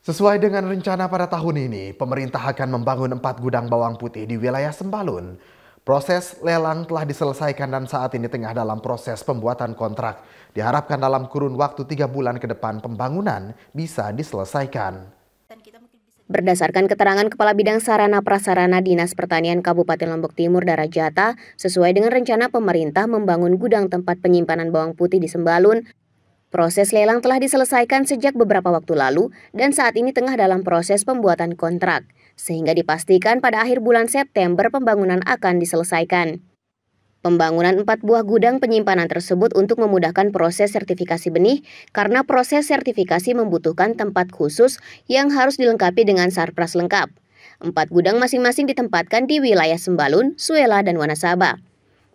Sesuai dengan rencana pada tahun ini, pemerintah akan membangun 4 gudang bawang putih di wilayah Sembalun. Proses lelang telah diselesaikan dan saat ini tengah dalam proses pembuatan kontrak. Diharapkan dalam kurun waktu 3 bulan ke depan pembangunan bisa diselesaikan. Berdasarkan keterangan Kepala Bidang Sarana Prasarana Dinas Pertanian Kabupaten Lombok Timur Darajata, sesuai dengan rencana pemerintah membangun gudang tempat penyimpanan bawang putih di Sembalun, proses lelang telah diselesaikan sejak beberapa waktu lalu dan saat ini tengah dalam proses pembuatan kontrak, sehingga dipastikan pada akhir bulan September pembangunan akan diselesaikan. Pembangunan 4 buah gudang penyimpanan tersebut untuk memudahkan proses sertifikasi benih karena proses sertifikasi membutuhkan tempat khusus yang harus dilengkapi dengan sarpras lengkap. 4 gudang masing-masing ditempatkan di wilayah Sembalun, Suela, dan Wanasaba.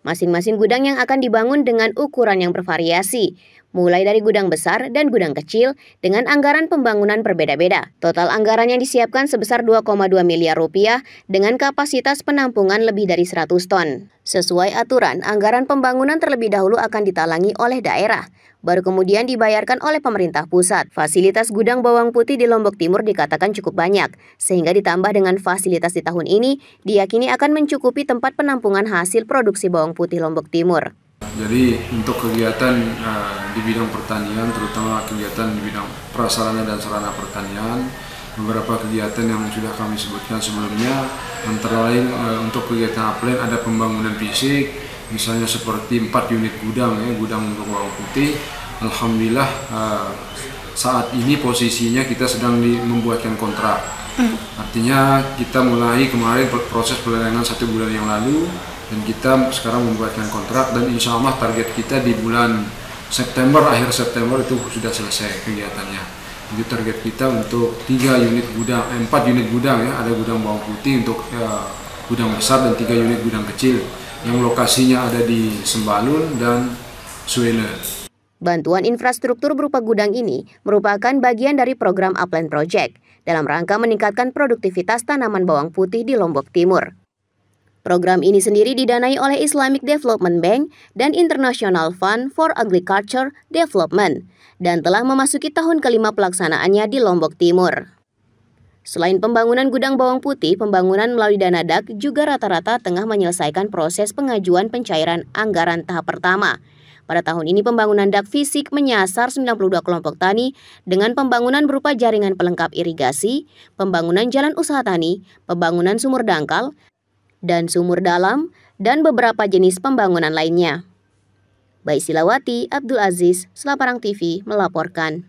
Masing-masing gudang yang akan dibangun dengan ukuran yang bervariasi, mulai dari gudang besar dan gudang kecil dengan anggaran pembangunan berbeda-beda. Total anggaran yang disiapkan sebesar 2,2 miliar rupiah dengan kapasitas penampungan lebih dari 100 ton. Sesuai aturan, anggaran pembangunan terlebih dahulu akan ditalangi oleh daerah, baru kemudian dibayarkan oleh pemerintah pusat. Fasilitas gudang bawang putih di Lombok Timur dikatakan cukup banyak, sehingga ditambah dengan fasilitas di tahun ini, diyakini akan mencukupi tempat penampungan hasil produksi bawang putih Lombok Timur. Jadi untuk kegiatan di bidang pertanian, terutama kegiatan di bidang prasarana dan sarana pertanian, beberapa kegiatan yang sudah kami sebutkan sebelumnya, antara lain untuk kegiatan upland ada pembangunan fisik, misalnya seperti 4 unit gudang, gudang untuk bawang putih. Alhamdulillah saat ini posisinya kita sedang membuatkan kontrak. Artinya kita mulai kemarin proses pelelangan 1 bulan yang lalu, dan kita sekarang membuatkan kontrak dan insya Allah target kita di bulan September, akhir September itu sudah selesai kegiatannya. Jadi target kita untuk 4 unit gudang ada gudang bawang putih untuk gudang besar dan 3 unit gudang kecil yang lokasinya ada di Sembalun dan Suela. Bantuan infrastruktur berupa gudang ini merupakan bagian dari program Upland Project dalam rangka meningkatkan produktivitas tanaman bawang putih di Lombok Timur. Program ini sendiri didanai oleh Islamic Development Bank dan International Fund for Agriculture Development dan telah memasuki tahun kelima pelaksanaannya di Lombok Timur. Selain pembangunan gudang bawang putih, pembangunan melalui dana DAK juga rata-rata tengah menyelesaikan proses pengajuan pencairan anggaran tahap pertama. Pada tahun ini pembangunan DAK fisik menyasar 92 kelompok tani dengan pembangunan berupa jaringan pelengkap irigasi, pembangunan jalan usaha tani, pembangunan sumur dangkal, dan sumur dalam, dan beberapa jenis pembangunan lainnya. Baisilawati Abdul Aziz, Selaparang TV melaporkan.